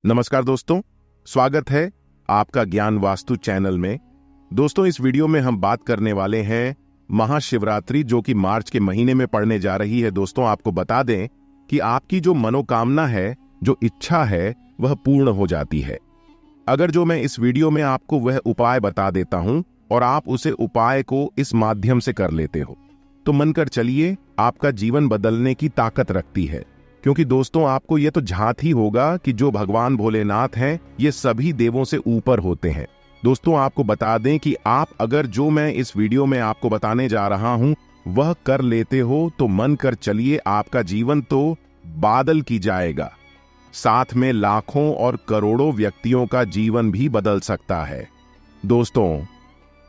नमस्कार दोस्तों, स्वागत है आपका ज्ञान वास्तु चैनल में। दोस्तों, इस वीडियो में हम बात करने वाले हैं महाशिवरात्रि, जो कि मार्च के महीने में पड़ने जा रही है। दोस्तों, आपको बता दें कि आपकी जो मनोकामना है, जो इच्छा है, वह पूर्ण हो जाती है अगर जो मैं इस वीडियो में आपको वह उपाय बता देता हूं और आप उसे उपाय को इस माध्यम से कर लेते हो तो मानकर चलिए, आपका जीवन बदलने की ताकत रखती है। क्योंकि दोस्तों, आपको यह तो झांत ही होगा कि जो भगवान भोलेनाथ हैं, ये सभी देवों से ऊपर होते हैं। दोस्तों, आपको बता दें कि आप अगर जो मैं इस वीडियो में आपको बताने जा रहा हूं वह कर लेते हो तो मन कर चलिए, आपका जीवन तो बादल की जाएगा, साथ में लाखों और करोड़ों व्यक्तियों का जीवन भी बदल सकता है। दोस्तों,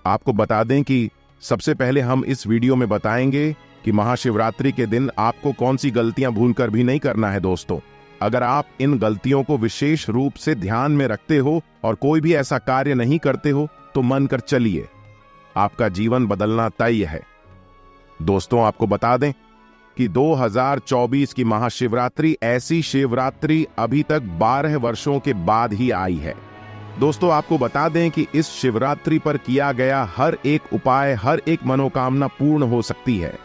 आपको बता दें कि सबसे पहले हम इस वीडियो में बताएंगे कि महाशिवरात्रि के दिन आपको कौन सी गलतियां भूलकर भी नहीं करना है। दोस्तों, अगर आप इन गलतियों को विशेष रूप से ध्यान में रखते हो और कोई भी ऐसा कार्य नहीं करते हो तो मन कर चलिए, आपका जीवन बदलना तय है। दोस्तों, आपको बता दें कि 2024 की महाशिवरात्रि ऐसी शिवरात्रि अभी तक 12 वर्षों के बाद ही आई है। दोस्तों, आपको बता दें कि इस शिवरात्रि पर किया गया हर एक उपाय, हर एक मनोकामना पूर्ण हो सकती है।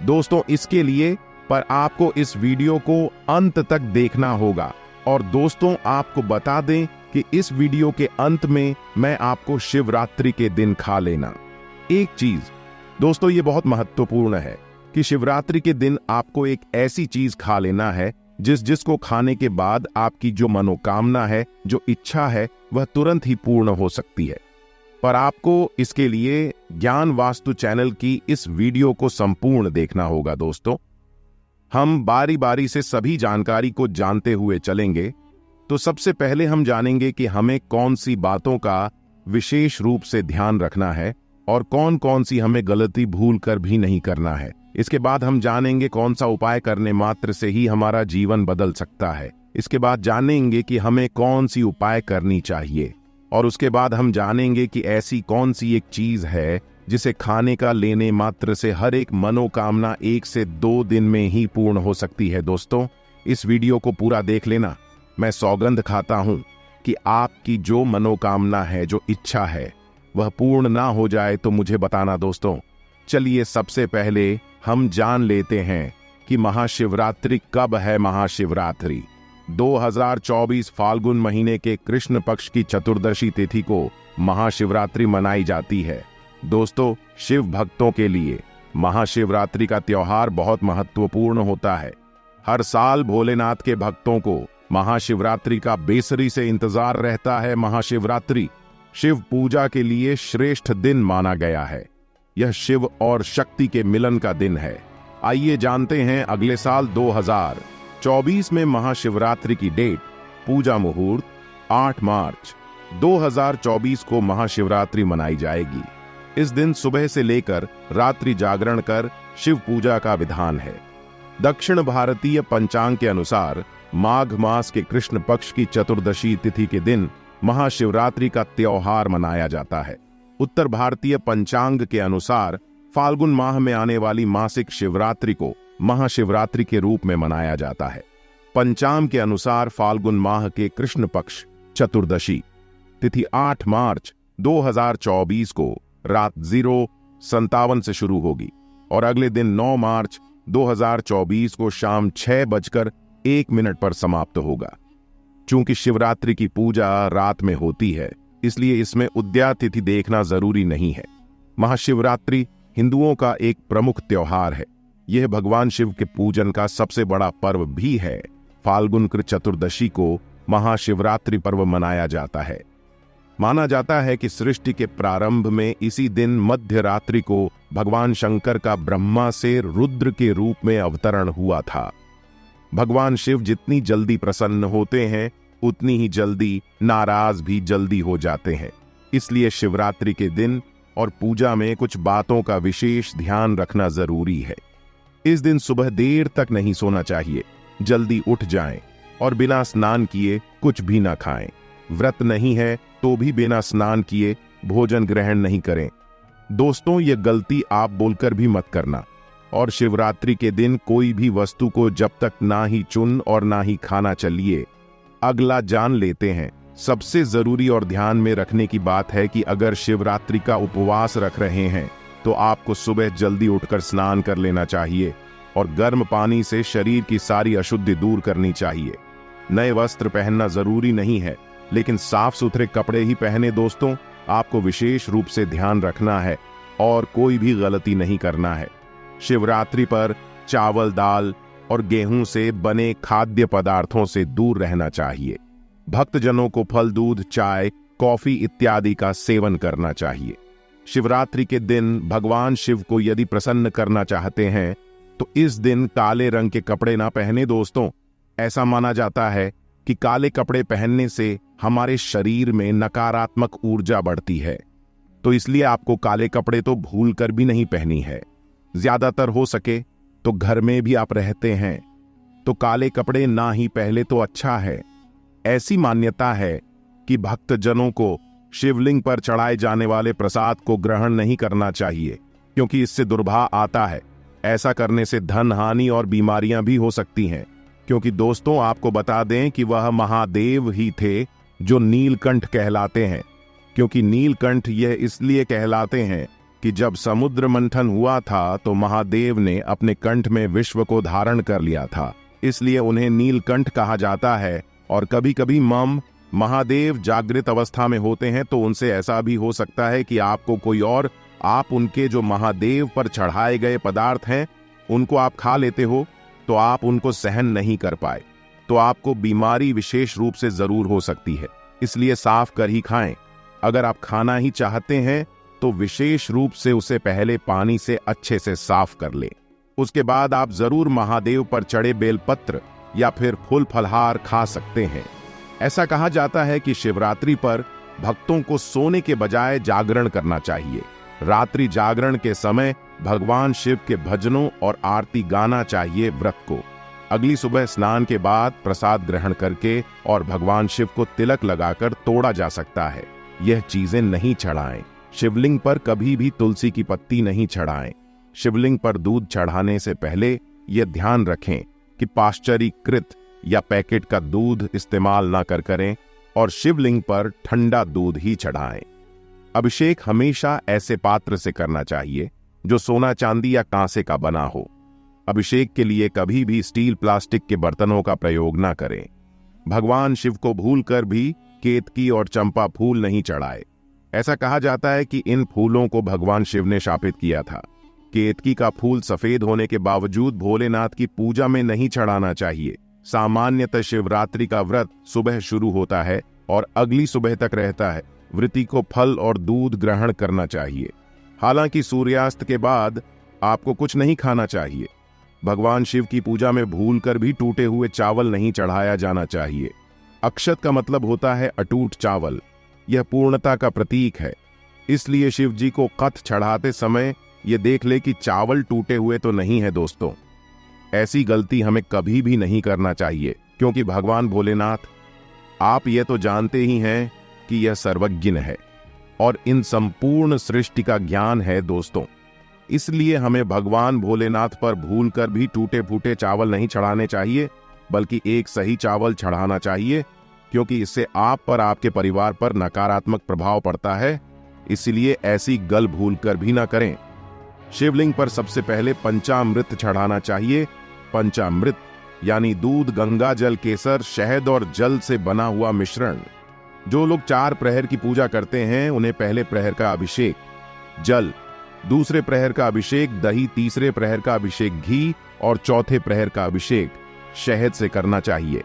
दोस्तों, इसके लिए पर आपको इस वीडियो को अंत तक देखना होगा। और दोस्तों, आपको बता दें कि इस वीडियो के अंत में मैं आपको शिवरात्रि के दिन खा लेना एक चीज, दोस्तों ये बहुत महत्वपूर्ण है कि शिवरात्रि के दिन आपको एक ऐसी चीज खा लेना है जिसको खाने के बाद आपकी जो मनोकामना है, जो इच्छा है, वह तुरंत ही पूर्ण हो सकती है। पर आपको इसके लिए ज्ञान वास्तु चैनल की इस वीडियो को संपूर्ण देखना होगा। दोस्तों, हम बारी बारी से सभी जानकारी को जानते हुए चलेंगे। तो सबसे पहले हम जानेंगे कि हमें कौन सी बातों का विशेष रूप से ध्यान रखना है और कौन कौन सी हमें गलती भूल कर भी नहीं करना है। इसके बाद हम जानेंगे कौन सा उपाय करने मात्र से ही हमारा जीवन बदल सकता है। इसके बाद जानेंगे कि हमें कौन सी उपाय करनी चाहिए और उसके बाद हम जानेंगे कि ऐसी कौन सी एक चीज है जिसे खाने का लेने मात्र से हर एक मनोकामना 1 से 2 दिन में ही पूर्ण हो सकती है। दोस्तों, इस वीडियो को पूरा देख लेना। मैं सौगंध खाता हूं कि आपकी जो मनोकामना है, जो इच्छा है, वह पूर्ण ना हो जाए तो मुझे बताना। दोस्तों, चलिए सबसे पहले हम जान लेते हैं कि महाशिवरात्रि कब है। महाशिवरात्रि 2024 फाल्गुन महीने के कृष्ण पक्ष की चतुर्दशी तिथि को महाशिवरात्रि मनाई जाती है। दोस्तों, शिव भक्तों के लिए महाशिवरात्रि का त्योहार बहुत महत्वपूर्ण होता है। हर साल भोलेनाथ के भक्तों को महाशिवरात्रि का बेसब्री से इंतजार रहता है। महाशिवरात्रि शिव पूजा के लिए श्रेष्ठ दिन माना गया है। यह शिव और शक्ति के मिलन का दिन है। आइए जानते हैं अगले साल 2024 में महाशिवरात्रि की डेट। पूजा मुहूर्त 8 मार्च 2024 को महाशिवरात्रि मनाई जाएगी। इस दिन सुबह से लेकर रात्रि जागरण कर शिव पूजा का विधान है। दक्षिण भारतीय पंचांग के अनुसार माघ मास के कृष्ण पक्ष की चतुर्दशी तिथि के दिन महाशिवरात्रि का त्योहार मनाया जाता है। उत्तर भारतीय पंचांग के अनुसार फाल्गुन माह में आने वाली मासिक शिवरात्रि को महाशिवरात्रि के रूप में मनाया जाता है। पंचांग के अनुसार फाल्गुन माह के कृष्ण पक्ष चतुर्दशी तिथि 8 मार्च 2024 को रात 0:57 से शुरू होगी और अगले दिन 9 मार्च 2024 को शाम 6:01 पर समाप्त होगा। चूंकि शिवरात्रि की पूजा रात में होती है, इसलिए इसमें उदया तिथि देखना जरूरी नहीं है। महाशिवरात्रि हिंदुओं का एक प्रमुख त्योहार है। यह भगवान शिव के पूजन का सबसे बड़ा पर्व भी है। फाल्गुन कृत चतुर्दशी को महाशिवरात्रि पर्व मनाया जाता है। माना जाता है कि सृष्टि के प्रारंभ में इसी दिन मध्य रात्रि को भगवान शंकर का ब्रह्मा से रुद्र के रूप में अवतरण हुआ था। भगवान शिव जितनी जल्दी प्रसन्न होते हैं, उतनी ही जल्दी नाराज भी जल्दी हो जाते हैं। इसलिए शिवरात्रि के दिन और पूजा में कुछ बातों का विशेष ध्यान रखना जरूरी है। इस दिन सुबह देर तक नहीं सोना चाहिए। जल्दी उठ जाएं और बिना स्नान किए कुछ भी ना खाएं। व्रत नहीं है तो भी बिना स्नान किए भोजन ग्रहण नहीं करें। दोस्तों, ये गलती आप बोलकर भी मत करना। और शिवरात्रि के दिन कोई भी वस्तु को जब तक ना ही चुन और ना ही खाना चाहिए। अगला जान लेते हैं। सबसे जरूरी और ध्यान में रखने की बात है कि अगर शिवरात्रि का उपवास रख रहे हैं तो आपको सुबह जल्दी उठकर स्नान कर लेना चाहिए और गर्म पानी से शरीर की सारी अशुद्धि दूर करनी चाहिए। नए वस्त्र पहनना जरूरी नहीं है, लेकिन साफ सुथरे कपड़े ही पहने दोस्तों। आपको विशेष रूप से ध्यान रखना है और कोई भी गलती नहीं करना है। शिवरात्रि पर चावल, दाल और गेहूं से बने खाद्य पदार्थों से दूर रहना चाहिए। भक्तजनों को फल, दूध, चाय, कॉफी इत्यादि का सेवन करना चाहिए। शिवरात्रि के दिन भगवान शिव को यदि प्रसन्न करना चाहते हैं तो इस दिन काले रंग के कपड़े ना पहने दोस्तों। ऐसा माना जाता है कि काले कपड़े पहनने से हमारे शरीर में नकारात्मक ऊर्जा बढ़ती है, तो इसलिए आपको काले कपड़े तो भूल कर भी नहीं पहनी है। ज्यादातर हो सके तो घर में भी आप रहते हैं तो काले कपड़े ना ही पहले तो अच्छा है। ऐसी मान्यता है कि भक्तजनों को शिवलिंग पर चढ़ाए जाने वाले प्रसाद को ग्रहण नहीं करना चाहिए, क्योंकि इससे दुर्भाग्य आता है। ऐसा करने से धन हानि और बीमारियां भी हो सकती हैं। क्योंकि दोस्तों आपको बता दें कि वह महादेव ही थे जो नीलकंठ कहलाते हैं। क्योंकि नीलकंठ यह इसलिए कहलाते हैं कि जब समुद्र मंथन हुआ था तो महादेव ने अपने कंठ में विश्व को धारण कर लिया था, इसलिए उन्हें नीलकंठ कहा जाता है। और कभी कभी महादेव जागृत अवस्था में होते हैं तो उनसे ऐसा भी हो सकता है कि आपको कोई और आप उनके जो महादेव पर चढ़ाए गए पदार्थ हैं उनको आप खा लेते हो तो आप उनको सहन नहीं कर पाए, तो आपको बीमारी विशेष रूप से जरूर हो सकती है। इसलिए साफ कर ही खाएं। अगर आप खाना ही चाहते हैं तो विशेष रूप से उसे पहले पानी से अच्छे से साफ कर लें। उसके बाद आप जरूर महादेव पर चढ़े बेलपत्र या फिर फूल फलहार खा सकते हैं। ऐसा कहा जाता है कि शिवरात्रि पर भक्तों को सोने के बजाय जागरण करना चाहिए। रात्रि जागरण के समय भगवान शिव के भजनों और आरती गाना चाहिए व्रत को। अगली सुबह स्नान के बाद प्रसाद ग्रहण करके और भगवान शिव को तिलक लगाकर तोड़ा जा सकता है। यह चीजें नहीं चढ़ाएं। शिवलिंग पर कभी भी तुलसी की पत्ती नहीं चढ़ाएं। शिवलिंग पर दूध चढ़ाने से पहले यह ध्यान रखें कि पाश्चरीकृत या पैकेट का दूध इस्तेमाल ना करें और शिवलिंग पर ठंडा दूध ही चढ़ाएं। अभिषेक हमेशा ऐसे पात्र से करना चाहिए जो सोना, चांदी या कांसे का बना हो। अभिषेक के लिए कभी भी स्टील, प्लास्टिक के बर्तनों का प्रयोग ना करें। भगवान शिव को भूलकर भी केतकी और चंपा फूल नहीं चढ़ाए। ऐसा कहा जाता है कि इन फूलों को भगवान शिव ने शापित किया था। केतकी का फूल सफेद होने के बावजूद भोलेनाथ की पूजा में नहीं चढ़ाना चाहिए। सामान्यतः शिवरात्रि का व्रत सुबह शुरू होता है और अगली सुबह तक रहता है। व्रती को फल और दूध ग्रहण करना चाहिए। हालांकि सूर्यास्त के बाद आपको कुछ नहीं खाना चाहिए। भगवान शिव की पूजा में भूलकर भी टूटे हुए चावल नहीं चढ़ाया जाना चाहिए। अक्षत का मतलब होता है अटूट चावल। यह पूर्णता का प्रतीक है। इसलिए शिव जी को कथ चढ़ाते समय यह देख ले कि चावल टूटे हुए तो नहीं है दोस्तों। ऐसी गलती हमें कभी भी नहीं करना चाहिए, क्योंकि भगवान भोलेनाथ, आप ये तो जानते ही हैं कि यह सर्वज्ञ है और इन संपूर्ण सृष्टि का ज्ञान है दोस्तों। इसलिए हमें भगवान भोलेनाथ पर भूलकर भी टूटे फूटे चावल नहीं चढ़ाने चाहिए, बल्कि एक सही चावल चढ़ाना चाहिए, क्योंकि इससे आप पर, आपके परिवार पर नकारात्मक प्रभाव पड़ता है। इसलिए ऐसी गल भूलकर भी ना करें। शिवलिंग पर सबसे पहले पंचामृत चढ़ाना चाहिए। पंचामृत यानी दूध, गंगा जल, केसर, शहद और जल से बना हुआ मिश्रण। जो लोग 4 प्रहर की पूजा करते हैं उन्हें पहले प्रहर का अभिषेक जल, दूसरे प्रहर का अभिषेक दही, तीसरे प्रहर का अभिषेक घी और चौथे प्रहर का अभिषेक शहद से करना चाहिए।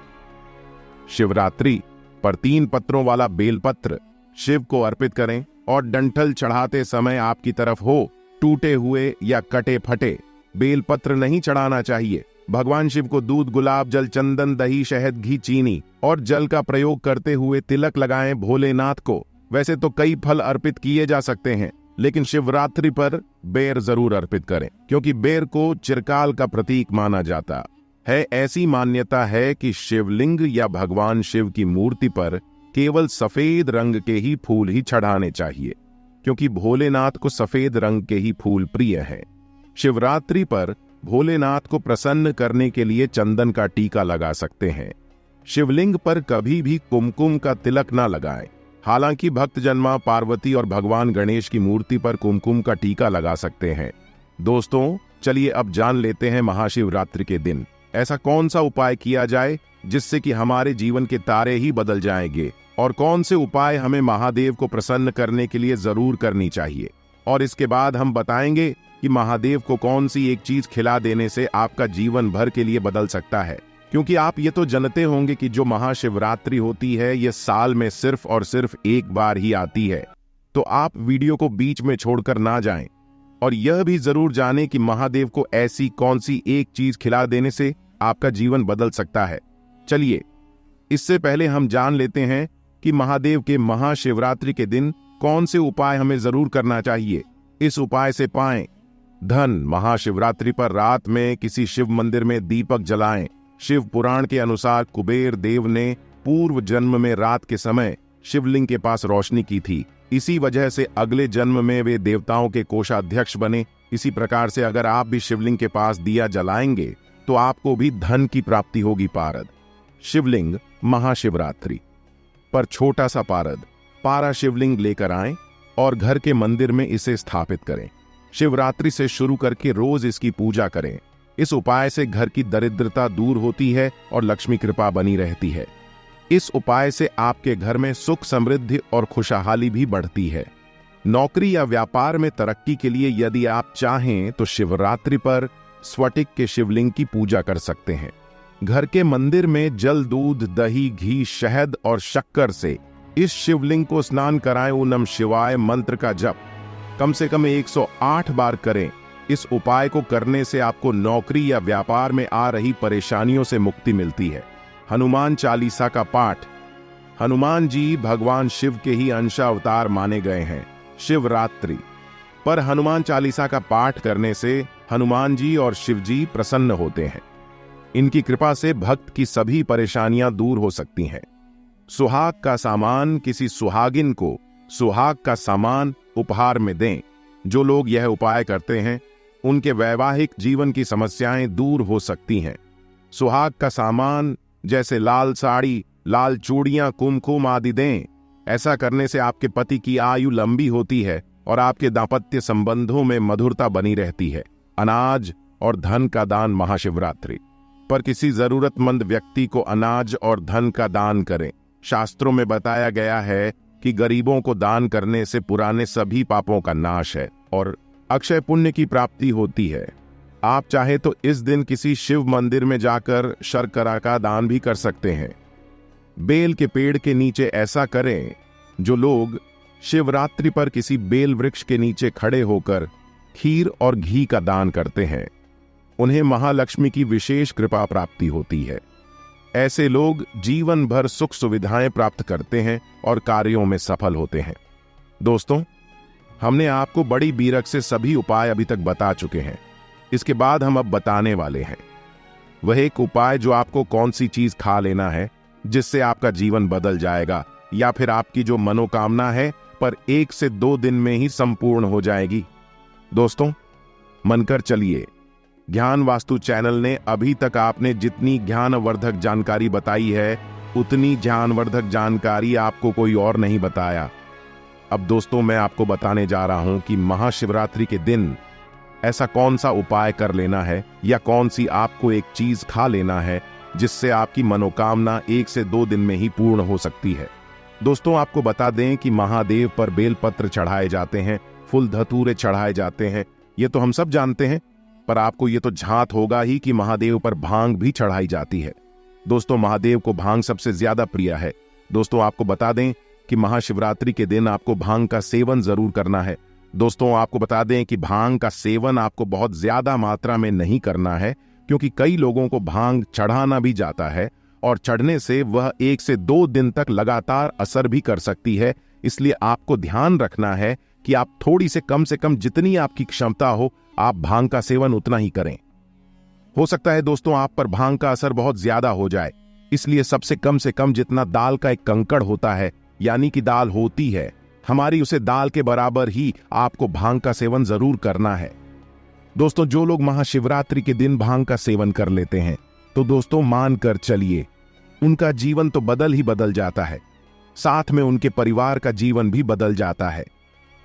शिवरात्रि पर 3 पत्रों वाला बेलपत्र शिव को अर्पित करें और डंठल चढ़ाते समय आपकी तरफ हो टूटे हुए या कटे फटे बेलपत्र नहीं चढ़ाना चाहिए। भगवान शिव को दूध, गुलाब जल, चंदन, दही, शहद, घी, चीनी और जल का प्रयोग करते हुए तिलक लगाएं भोलेनाथ को। वैसे तो कई फल अर्पित किए जा सकते हैं, लेकिन शिवरात्रि पर बेर जरूर अर्पित करें, क्योंकि बेर को चिरकाल का प्रतीक माना जाता है। ऐसी मान्यता है कि शिवलिंग या भगवान शिव की मूर्ति पर केवल सफेद रंग के ही फूल ही चढ़ाने चाहिए, क्योंकि भोलेनाथ को सफेद रंग के ही फूल प्रिय हैं। शिवरात्रि पर भोलेनाथ को प्रसन्न करने के लिए चंदन का टीका लगा सकते हैं। शिवलिंग पर कभी भी कुमकुम का तिलक ना लगाएं। हालांकि भक्तजन मां पार्वती और भगवान गणेश की मूर्ति पर कुमकुम का टीका लगा सकते हैं। दोस्तों चलिए अब जान लेते हैं महाशिवरात्रि के दिन ऐसा कौन सा उपाय किया जाए जिससे कि हमारे जीवन के तारे ही बदल जाएंगे, और कौन से उपाय हमें महादेव को प्रसन्न करने के लिए जरूर करनी चाहिए। और इसके बाद हम बताएंगे कि महादेव को कौन सी एक चीज खिला देने से आपका जीवन भर के लिए बदल सकता है। क्योंकि आप ये तो जानते होंगे कि जो महाशिवरात्रि होती है ये साल में सिर्फ और सिर्फ एक बार ही आती है। तो आप वीडियो को बीच में छोड़कर ना जाएं और यह भी जरूर जानें कि महादेव को ऐसी कौन सी एक चीज खिला देने से आपका जीवन बदल सकता है। चलिए इससे पहले हम जान लेते हैं कि महादेव के महाशिवरात्रि के दिन कौन से उपाय हमें जरूर करना चाहिए। इस उपाय से पाएं धन। महाशिवरात्रि पर रात में किसी शिव मंदिर में दीपक जलाएं। शिव पुराण के अनुसार कुबेर देव ने पूर्व जन्म में रात के समय शिवलिंग के पास रोशनी की थी, इसी वजह से अगले जन्म में वे देवताओं के कोषाध्यक्ष बने। इसी प्रकार से अगर आप भी शिवलिंग के पास दिया जलाएंगे तो आपको भी धन की प्राप्ति होगी। पारद शिवलिंग महाशिवरात्रि पर छोटा सा पारा शिवलिंग लेकर आएं और घर के मंदिर में इसे स्थापित करें। शिवरात्रि से शुरू करके रोज इसकी पूजा करें। इस उपाय से घर की दरिद्रता दूर होती है और लक्ष्मी कृपा बनी रहती है। इस उपाय से आपके घर में सुख समृद्धि और खुशहाली भी बढ़ती है। नौकरी या व्यापार में तरक्की के लिए यदि आप चाहें तो शिवरात्रि पर स्फटिक के शिवलिंग की पूजा कर सकते हैं। घर के मंदिर में जल, दूध, दही, घी, शहद और शक्कर से इस शिवलिंग को स्नान कराएं। ओम नमः शिवाय मंत्र का जप कम से कम 108 बार करें। इस उपाय को करने से आपको नौकरी या व्यापार में आ रही परेशानियों से मुक्ति मिलती है। हनुमान चालीसा का पाठ। हनुमान जी भगवान शिव के ही अंशावतार माने गए हैं। शिवरात्रि पर हनुमान चालीसा का पाठ करने से हनुमान जी और शिव जी प्रसन्न होते हैं। इनकी कृपा से भक्त की सभी परेशानियां दूर हो सकती हैं। सुहाग का सामान। किसी सुहागिन को सुहाग का सामान उपहार में दें। जो लोग यह उपाय करते हैं उनके वैवाहिक जीवन की समस्याएं दूर हो सकती हैं। सुहाग का सामान जैसे लाल साड़ी, लाल चूड़ियां, कुमकुम आदि दें। ऐसा करने से आपके पति की आयु लंबी होती है और आपके दाम्पत्य संबंधों में मधुरता बनी रहती है। अनाज और धन का दान। महाशिवरात्रि पर किसी जरूरतमंद व्यक्ति को अनाज और धन का दान करें। शास्त्रों में बताया गया है कि गरीबों को दान करने से पुराने सभी पापों का नाश है और अक्षय पुण्य की प्राप्ति होती है। आप चाहे तो इस दिन किसी शिव मंदिर में जाकर शर्करा का दान भी कर सकते हैं। बेल के पेड़ के नीचे ऐसा करें। जो लोग शिवरात्रि पर किसी बेल वृक्ष के नीचे खड़े होकर खीर और घी का दान करते हैं उन्हें महालक्ष्मी की विशेष कृपा प्राप्ति होती है। ऐसे लोग जीवन भर सुख सुविधाएं प्राप्त करते हैं और कार्यों में सफल होते हैं। दोस्तों हमने आपको बड़ी बीरक से सभी उपाय अभी तक बता चुके हैं। इसके बाद हम अब बताने वाले हैं वह एक उपाय जो आपको कौन सी चीज खा लेना है जिससे आपका जीवन बदल जाएगा, या फिर आपकी जो मनोकामना है पर 1 से 2 दिन में ही संपूर्ण हो जाएगी। दोस्तों मनकर चलिए, ज्ञान वास्तु चैनल ने अभी तक आपने जितनी ज्ञानवर्धक जानकारी बताई है उतनी ज्ञानवर्धक जानकारी आपको कोई और नहीं बताया। अब दोस्तों मैं आपको बताने जा रहा हूं कि महाशिवरात्रि के दिन ऐसा कौन सा उपाय कर लेना है या कौन सी आपको एक चीज खा लेना है जिससे आपकी मनोकामना 1 से 2 दिन में ही पूर्ण हो सकती है। दोस्तों आपको बता दें कि महादेव पर बेलपत्र चढ़ाए जाते हैं, फूल धतूरे चढ़ाए जाते हैं, ये तो हम सब जानते हैं, पर आपको ये तो झांत होगा ही कि महादेव पर भांग भी चढ़ाई जाती है। दोस्तों महादेव को भांग सबसे ज्यादा प्रिय है। दोस्तों आपको बता दें कि महाशिवरात्रि के दिन आपको भांग का सेवन जरूर करना है। दोस्तों आपको बता दें कि भांग का सेवन आपको बहुत ज्यादा मात्रा में नहीं करना है, क्योंकि कई लोगों को भांग चढ़ाना भी जाता है और चढ़ने से वह 1 से 2 दिन तक लगातार असर भी कर सकती है। इसलिए आपको ध्यान रखना है कि आप थोड़ी से कम जितनी आपकी क्षमता हो आप भांग का सेवन उतना ही करें। हो सकता है दोस्तों आप पर भांग का असर बहुत ज्यादा हो जाए, इसलिए सबसे कम से कम जितना दाल का एक कंकड़ होता है, यानी कि दाल होती है हमारी, उसे दाल के बराबर ही आपको भांग का सेवन जरूर करना है। दोस्तों जो लोग महाशिवरात्रि के दिन भांग का सेवन कर लेते हैं तो दोस्तों मान कर चलिए उनका जीवन तो बदल ही बदल जाता है, साथ में उनके परिवार का जीवन भी बदल जाता है।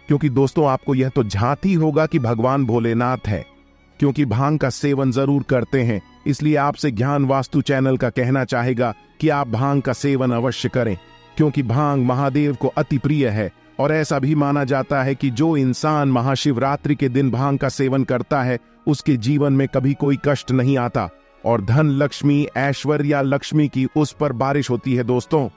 क्योंकि दोस्तों, आपको यह तो झांती होगा कि भगवान भोलेनाथ है, क्योंकि भांग का सेवन जरूर करते हैं। इसलिए आपसे ज्ञान वास्तु चैनल का कहना चाहेगा कि आप भांग का सेवन अवश्य करें, क्योंकि भांग महादेव को अति प्रिय है। और ऐसा भी माना जाता है कि जो इंसान महाशिवरात्रि के दिन भांग का सेवन करता है, उसके जीवन में कभी कोई कष्ट नहीं आता और धन लक्ष्मी, ऐश्वर्या लक्ष्मी की उस पर बारिश होती है। दोस्तों,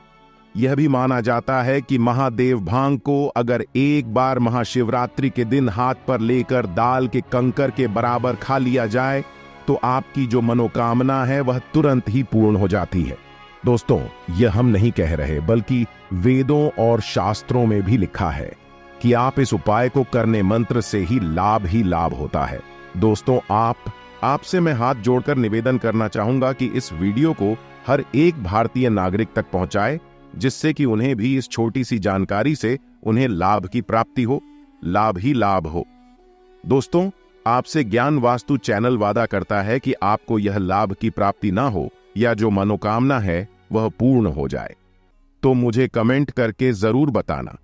यह भी माना जाता है कि महादेव भांग को अगर एक बार महाशिवरात्रि के दिन हाथ पर लेकर दाल के कंकर के बराबर खा लिया जाए तो आपकी जो मनोकामना है वह तुरंत ही पूर्ण हो जाती है। दोस्तों, यह हम नहीं कह रहे, बल्कि वेदों और शास्त्रों में भी लिखा है कि आप इस उपाय को करने मंत्र से ही लाभ होता है। दोस्तों, आपसे मैं हाथ जोड़कर निवेदन करना चाहूंगा कि इस वीडियो को हर एक भारतीय नागरिक तक पहुंचाए, जिससे कि उन्हें भी इस छोटी सी जानकारी से उन्हें लाभ की प्राप्ति हो, लाभ ही लाभ हो। दोस्तों, आपसे ज्ञान वास्तु चैनल वादा करता है कि आपको यह लाभ की प्राप्ति ना हो या जो मनोकामना है वह पूर्ण हो जाए। तो मुझे कमेंट करके जरूर बताना,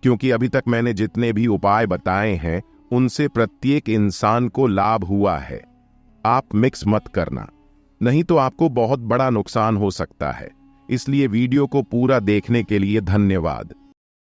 क्योंकि अभी तक मैंने जितने भी उपाय बताए हैं उनसे प्रत्येक इंसान को लाभ हुआ है। आप मिक्स मत करना, नहीं तो आपको बहुत बड़ा नुकसान हो सकता है। इसलिए वीडियो को पूरा देखने के लिए धन्यवाद।